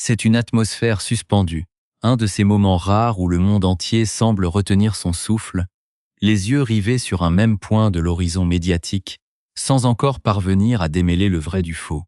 C'est une atmosphère suspendue, un de ces moments rares où le monde entier semble retenir son souffle, les yeux rivés sur un même point de l'horizon médiatique, sans encore parvenir à démêler le vrai du faux.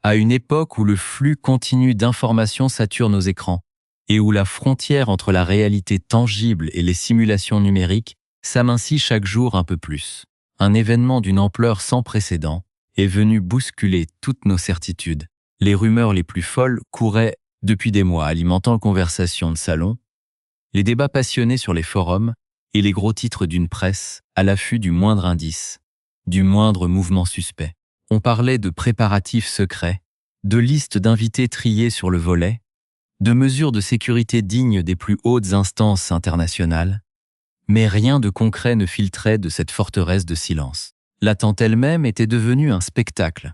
À une époque où le flux continu d'informations sature nos écrans, et où la frontière entre la réalité tangible et les simulations numériques s'amincit chaque jour un peu plus, un événement d'une ampleur sans précédent est venu bousculer toutes nos certitudes. Les rumeurs les plus folles couraient depuis des mois, alimentant les conversations de salon, les débats passionnés sur les forums et les gros titres d'une presse à l'affût du moindre indice, du moindre mouvement suspect. On parlait de préparatifs secrets, de listes d'invités triés sur le volet, de mesures de sécurité dignes des plus hautes instances internationales, mais rien de concret ne filtrait de cette forteresse de silence. L'attente elle-même était devenue un spectacle,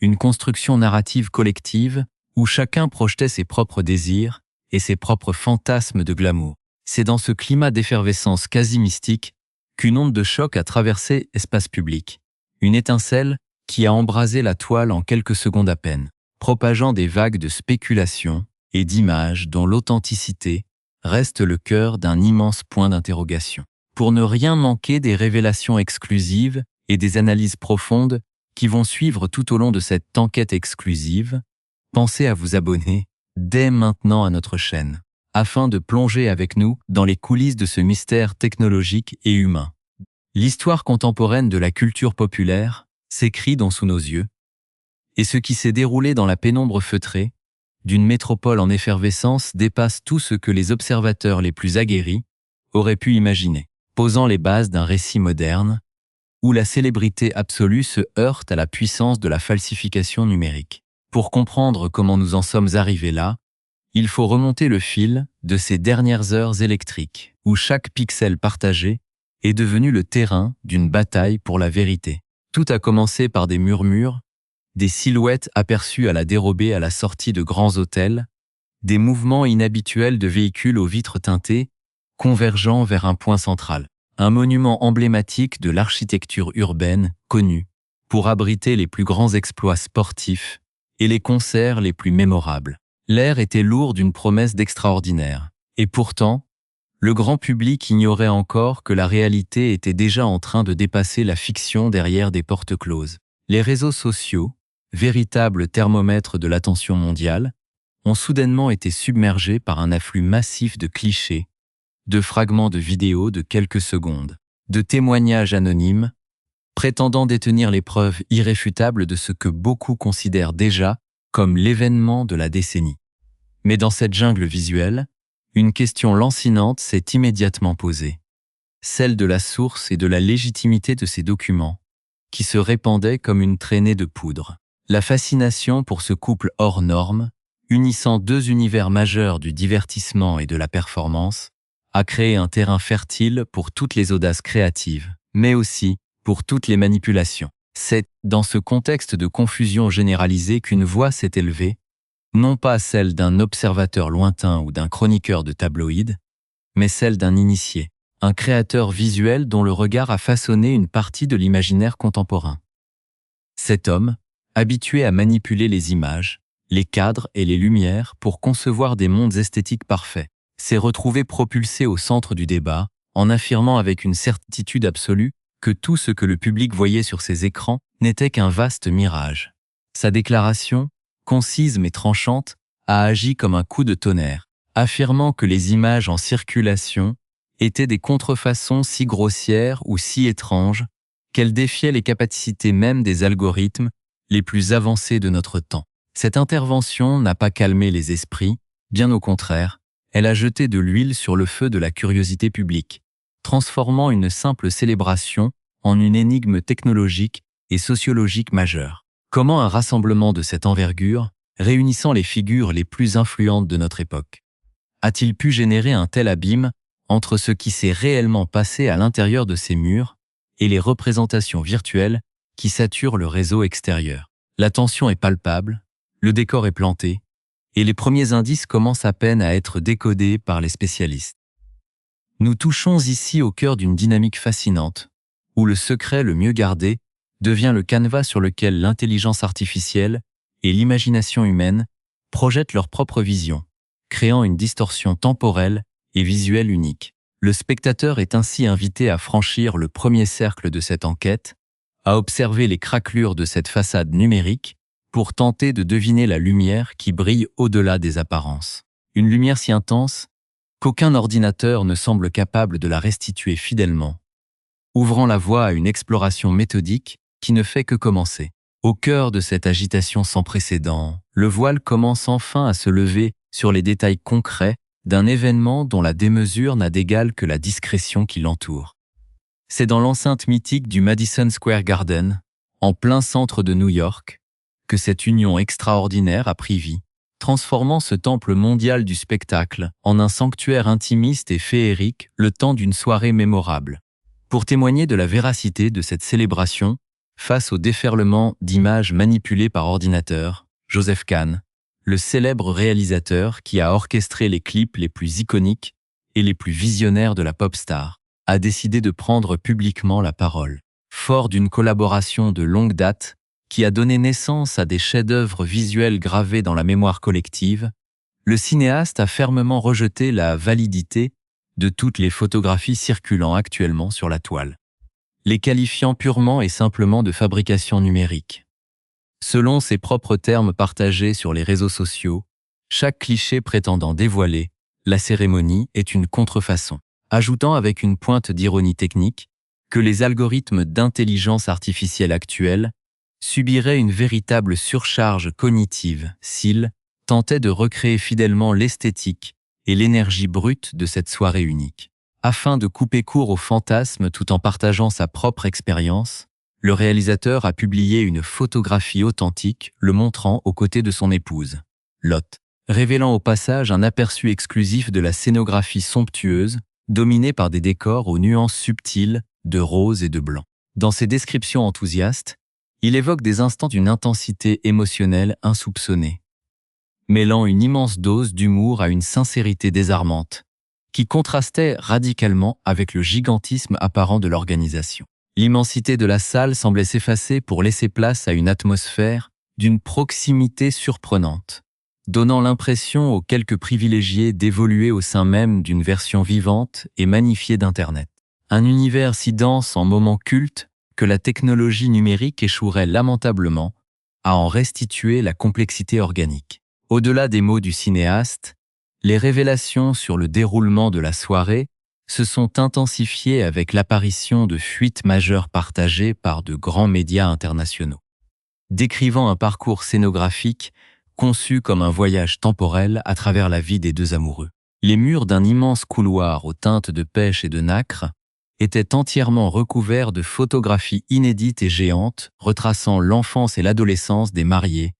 une construction narrative collective où chacun projetait ses propres désirs et ses propres fantasmes de glamour. C'est dans ce climat d'effervescence quasi mystique qu'une onde de choc a traversé l'espace public, une étincelle qui a embrasé la toile en quelques secondes à peine, propageant des vagues de spéculation et d'images dont l'authenticité reste le cœur d'un immense point d'interrogation. Pour ne rien manquer des révélations exclusives et des analyses profondes qui vont suivre tout au long de cette enquête exclusive, pensez à vous abonner dès maintenant à notre chaîne, afin de plonger avec nous dans les coulisses de ce mystère technologique et humain. L'histoire contemporaine de la culture populaire s'écrit sous nos yeux, et ce qui s'est déroulé dans la pénombre feutrée d'une métropole en effervescence dépasse tout ce que les observateurs les plus aguerris auraient pu imaginer, posant les bases d'un récit moderne où la célébrité absolue se heurte à la puissance de la falsification numérique. Pour comprendre comment nous en sommes arrivés là, il faut remonter le fil de ces dernières heures électriques, où chaque pixel partagé est devenu le terrain d'une bataille pour la vérité. Tout a commencé par des murmures, des silhouettes aperçues à la dérobée à la sortie de grands hôtels, des mouvements inhabituels de véhicules aux vitres teintées, convergeant vers un point central, un monument emblématique de l'architecture urbaine connu pour abriter les plus grands exploits sportifs et les concerts les plus mémorables. L'air était lourd d'une promesse d'extraordinaire, et pourtant, le grand public ignorait encore que la réalité était déjà en train de dépasser la fiction derrière des portes closes. Les réseaux sociaux, véritables thermomètres de l'attention mondiale, ont soudainement été submergés par un afflux massif de clichés, de fragments de vidéos de quelques secondes, de témoignages anonymes, prétendant détenir les preuves irréfutables de ce que beaucoup considèrent déjà comme l'événement de la décennie. Mais dans cette jungle visuelle, une question lancinante s'est immédiatement posée, celle de la source et de la légitimité de ces documents, qui se répandaient comme une traînée de poudre. La fascination pour ce couple hors norme, unissant deux univers majeurs du divertissement et de la performance, a créé un terrain fertile pour toutes les audaces créatives, mais aussi pour toutes les manipulations. C'est dans ce contexte de confusion généralisée qu'une voix s'est élevée, non pas celle d'un observateur lointain ou d'un chroniqueur de tabloïd, mais celle d'un initié, un créateur visuel dont le regard a façonné une partie de l'imaginaire contemporain. Cet homme, habitué à manipuler les images, les cadres et les lumières pour concevoir des mondes esthétiques parfaits, s'est retrouvé propulsé au centre du débat en affirmant avec une certitude absolue que tout ce que le public voyait sur ses écrans n'était qu'un vaste mirage. Sa déclaration, concise mais tranchante, a agi comme un coup de tonnerre, affirmant que les images en circulation étaient des contrefaçons si grossières ou si étranges qu'elles défiaient les capacités même des algorithmes les plus avancés de notre temps. Cette intervention n'a pas calmé les esprits, bien au contraire, elle a jeté de l'huile sur le feu de la curiosité publique, transformant une simple célébration en une énigme technologique et sociologique majeure. Comment un rassemblement de cette envergure, réunissant les figures les plus influentes de notre époque, a-t-il pu générer un tel abîme entre ce qui s'est réellement passé à l'intérieur de ces murs et les représentations virtuelles qui saturent le réseau extérieur? La tension est palpable, le décor est planté, et les premiers indices commencent à peine à être décodés par les spécialistes. Nous touchons ici au cœur d'une dynamique fascinante, où le secret le mieux gardé devient le canevas sur lequel l'intelligence artificielle et l'imagination humaine projettent leur propre vision, créant une distorsion temporelle et visuelle unique. Le spectateur est ainsi invité à franchir le premier cercle de cette enquête, à observer les craquelures de cette façade numérique pour tenter de deviner la lumière qui brille au-delà des apparences. Une lumière si intense qu'aucun ordinateur ne semble capable de la restituer fidèlement, ouvrant la voie à une exploration méthodique qui ne fait que commencer. Au cœur de cette agitation sans précédent, le voile commence enfin à se lever sur les détails concrets d'un événement dont la démesure n'a d'égal que la discrétion qui l'entoure. C'est dans l'enceinte mythique du Madison Square Garden, en plein centre de New York, que cette union extraordinaire a pris vie, transformant ce temple mondial du spectacle en un sanctuaire intimiste et féerique le temps d'une soirée mémorable. Pour témoigner de la véracité de cette célébration, face au déferlement d'images manipulées par ordinateur, Joseph Kahn, le célèbre réalisateur qui a orchestré les clips les plus iconiques et les plus visionnaires de la pop star, a décidé de prendre publiquement la parole. Fort d'une collaboration de longue date qui a donné naissance à des chefs-d'œuvre visuels gravés dans la mémoire collective, le cinéaste a fermement rejeté la validité de toutes les photographies circulant actuellement sur la toile, les qualifiant purement et simplement de fabrication numérique. Selon ses propres termes partagés sur les réseaux sociaux, chaque cliché prétendant dévoiler la cérémonie est une contrefaçon, ajoutant avec une pointe d'ironie technique que les algorithmes d'intelligence artificielle actuels subiraient une véritable surcharge cognitive s'ils tentaient de recréer fidèlement l'esthétique et l'énergie brute de cette soirée unique. Afin de couper court au fantasme tout en partageant sa propre expérience, le réalisateur a publié une photographie authentique le montrant aux côtés de son épouse, Lotte, révélant au passage un aperçu exclusif de la scénographie somptueuse, dominée par des décors aux nuances subtiles de rose et de blanc. Dans ses descriptions enthousiastes, il évoque des instants d'une intensité émotionnelle insoupçonnée, mêlant une immense dose d'humour à une sincérité désarmante, qui contrastait radicalement avec le gigantisme apparent de l'organisation. L'immensité de la salle semblait s'effacer pour laisser place à une atmosphère d'une proximité surprenante, donnant l'impression aux quelques privilégiés d'évoluer au sein même d'une version vivante et magnifiée d'Internet. Un univers si dense en moments cultes que la technologie numérique échouerait lamentablement à en restituer la complexité organique. Au-delà des mots du cinéaste, les révélations sur le déroulement de la soirée se sont intensifiées avec l'apparition de fuites majeures partagées par de grands médias internationaux, décrivant un parcours scénographique conçu comme un voyage temporel à travers la vie des deux amoureux. Les murs d'un immense couloir aux teintes de pêche et de nacre étaient entièrement recouverts de photographies inédites et géantes retraçant l'enfance et l'adolescence des mariés,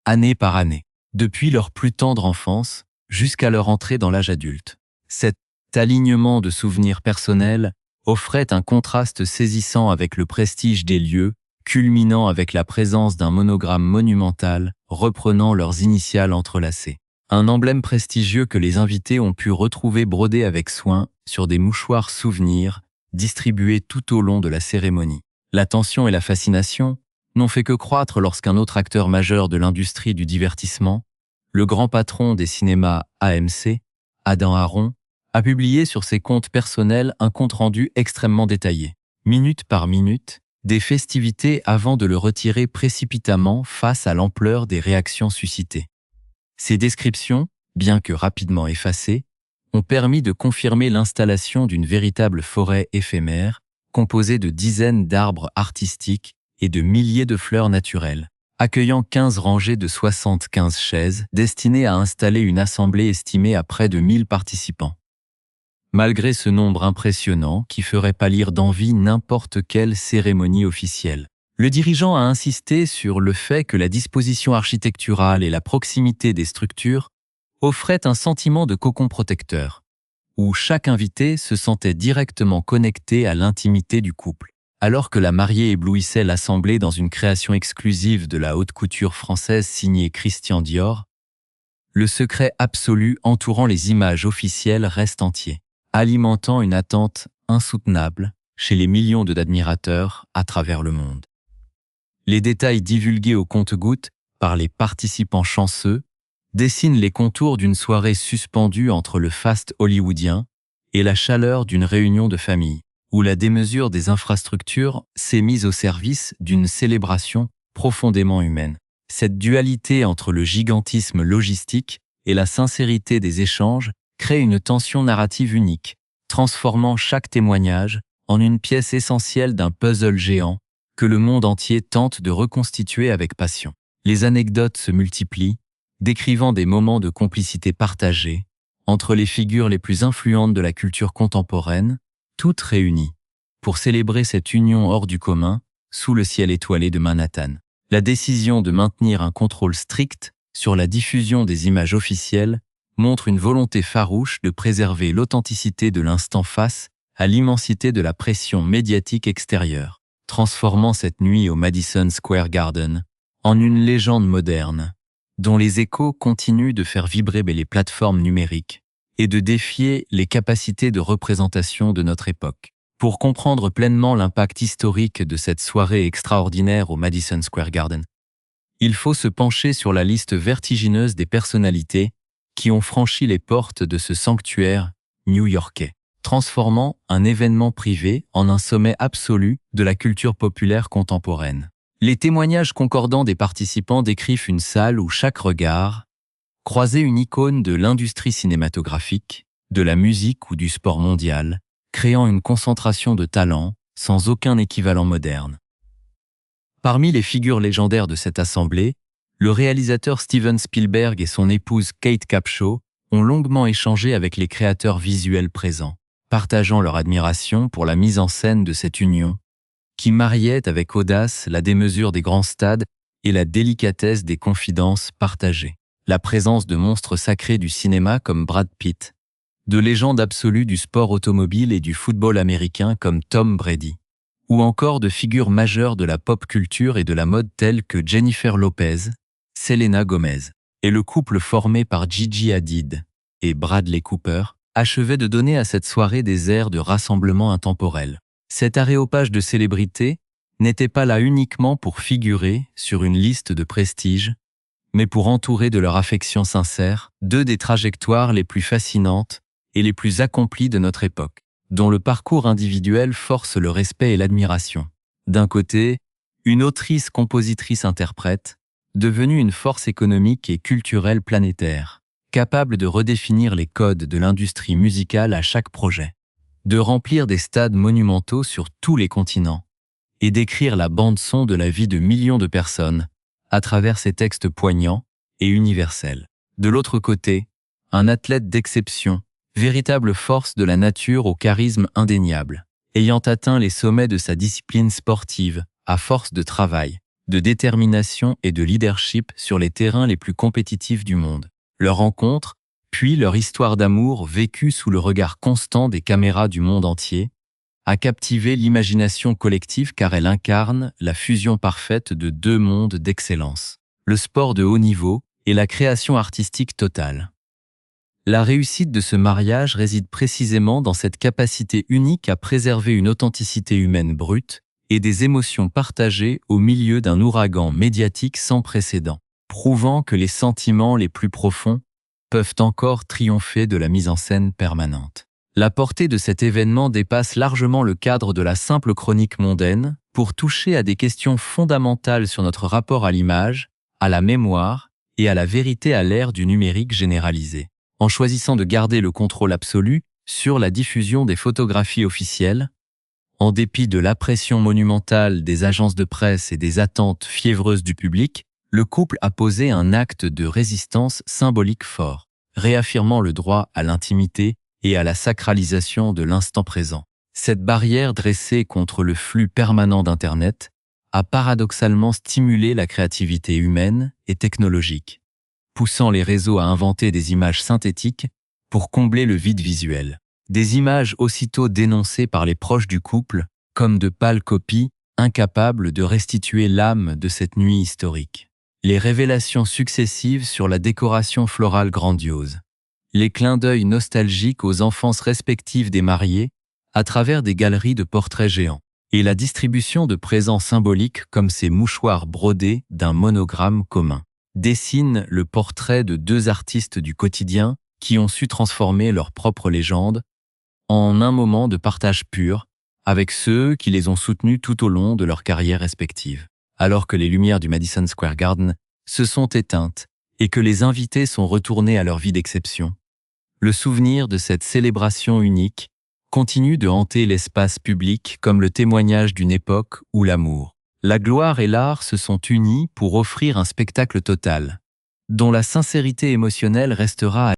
année par année, depuis leur plus tendre enfance jusqu'à leur entrée dans l'âge adulte. Cet alignement de souvenirs personnels offrait un contraste saisissant avec le prestige des lieux, culminant avec la présence d'un monogramme monumental reprenant leurs initiales entrelacées. Un emblème prestigieux que les invités ont pu retrouver brodé avec soin sur des mouchoirs souvenirs distribués tout au long de la cérémonie. L'attention et la fascination n'ont fait que croître lorsqu'un autre acteur majeur de l'industrie du divertissement, le grand patron des cinémas AMC, Adam Aron, a publié sur ses comptes personnels un compte-rendu extrêmement détaillé, minute par minute, des festivités avant de le retirer précipitamment face à l'ampleur des réactions suscitées. Ces descriptions, bien que rapidement effacées, ont permis de confirmer l'installation d'une véritable forêt éphémère, composée de dizaines d'arbres artistiques et de milliers de fleurs naturelles, accueillant 15 rangées de 75 chaises destinées à installer une assemblée estimée à près de 1000 participants. Malgré ce nombre impressionnant qui ferait pâlir d'envie n'importe quelle cérémonie officielle, le dirigeant a insisté sur le fait que la disposition architecturale et la proximité des structures offraient un sentiment de cocon protecteur, où chaque invité se sentait directement connecté à l'intimité du couple. Alors que la mariée éblouissait l'assemblée dans une création exclusive de la haute couture française signée Christian Dior, le secret absolu entourant les images officielles reste entier, alimentant une attente insoutenable chez les millions d'admirateurs à travers le monde. Les détails divulgués au compte-gouttes par les participants chanceux dessine les contours d'une soirée suspendue entre le faste hollywoodien et la chaleur d'une réunion de famille, où la démesure des infrastructures s'est mise au service d'une célébration profondément humaine. Cette dualité entre le gigantisme logistique et la sincérité des échanges crée une tension narrative unique, transformant chaque témoignage en une pièce essentielle d'un puzzle géant que le monde entier tente de reconstituer avec passion. Les anecdotes se multiplient, décrivant des moments de complicité partagée entre les figures les plus influentes de la culture contemporaine, toutes réunies pour célébrer cette union hors du commun sous le ciel étoilé de Manhattan. La décision de maintenir un contrôle strict sur la diffusion des images officielles montre une volonté farouche de préserver l'authenticité de l'instant face à l'immensité de la pression médiatique extérieure, transformant cette nuit au Madison Square Garden en une légende moderne, dont les échos continuent de faire vibrer les plateformes numériques et de défier les capacités de représentation de notre époque. Pour comprendre pleinement l'impact historique de cette soirée extraordinaire au Madison Square Garden, il faut se pencher sur la liste vertigineuse des personnalités qui ont franchi les portes de ce sanctuaire new-yorkais, transformant un événement privé en un sommet absolu de la culture populaire contemporaine. Les témoignages concordants des participants décrivent une salle où chaque regard croisait une icône de l'industrie cinématographique, de la musique ou du sport mondial, créant une concentration de talents sans aucun équivalent moderne. Parmi les figures légendaires de cette assemblée, le réalisateur Steven Spielberg et son épouse Kate Capshaw ont longuement échangé avec les créateurs visuels présents, partageant leur admiration pour la mise en scène de cette union, qui mariait avec audace la démesure des grands stades et la délicatesse des confidences partagées. La présence de monstres sacrés du cinéma comme Brad Pitt, de légendes absolues du sport automobile et du football américain comme Tom Brady, ou encore de figures majeures de la pop culture et de la mode telles que Jennifer Lopez, Selena Gomez, et le couple formé par Gigi Hadid et Bradley Cooper achevait de donner à cette soirée des airs de rassemblement intemporel. Cet aréopage de célébrités n'était pas là uniquement pour figurer sur une liste de prestige, mais pour entourer de leur affection sincère deux des trajectoires les plus fascinantes et les plus accomplies de notre époque, dont le parcours individuel force le respect et l'admiration. D'un côté, une autrice-compositrice-interprète, devenue une force économique et culturelle planétaire, capable de redéfinir les codes de l'industrie musicale à chaque projet, de remplir des stades monumentaux sur tous les continents, et d'écrire la bande-son de la vie de millions de personnes à travers ses textes poignants et universels. De l'autre côté, un athlète d'exception, véritable force de la nature au charisme indéniable, ayant atteint les sommets de sa discipline sportive à force de travail, de détermination et de leadership sur les terrains les plus compétitifs du monde. Leur rencontre, puis leur histoire d'amour vécue sous le regard constant des caméras du monde entier, a captivé l'imagination collective car elle incarne la fusion parfaite de deux mondes d'excellence, le sport de haut niveau et la création artistique totale. La réussite de ce mariage réside précisément dans cette capacité unique à préserver une authenticité humaine brute et des émotions partagées au milieu d'un ouragan médiatique sans précédent, prouvant que les sentiments les plus profonds peuvent encore triompher de la mise en scène permanente. La portée de cet événement dépasse largement le cadre de la simple chronique mondaine pour toucher à des questions fondamentales sur notre rapport à l'image, à la mémoire et à la vérité à l'ère du numérique généralisé. En choisissant de garder le contrôle absolu sur la diffusion des photographies officielles, en dépit de la pression monumentale des agences de presse et des attentes fiévreuses du public, le couple a posé un acte de résistance symbolique fort, réaffirmant le droit à l'intimité et à la sacralisation de l'instant présent. Cette barrière dressée contre le flux permanent d'Internet a paradoxalement stimulé la créativité humaine et technologique, poussant les réseaux à inventer des images synthétiques pour combler le vide visuel. Des images aussitôt dénoncées par les proches du couple comme de pâles copies incapables de restituer l'âme de cette nuit historique. Les révélations successives sur la décoration florale grandiose, les clins d'œil nostalgiques aux enfances respectives des mariés à travers des galeries de portraits géants, et la distribution de présents symboliques comme ces mouchoirs brodés d'un monogramme commun, dessine le portrait de deux artistes du quotidien qui ont su transformer leur propre légende en un moment de partage pur avec ceux qui les ont soutenus tout au long de leur carrière respective. Alors que les lumières du Madison Square Garden se sont éteintes et que les invités sont retournés à leur vie d'exception, le souvenir de cette célébration unique continue de hanter l'espace public comme le témoignage d'une époque où l'amour, la gloire et l'art se sont unis pour offrir un spectacle total, dont la sincérité émotionnelle restera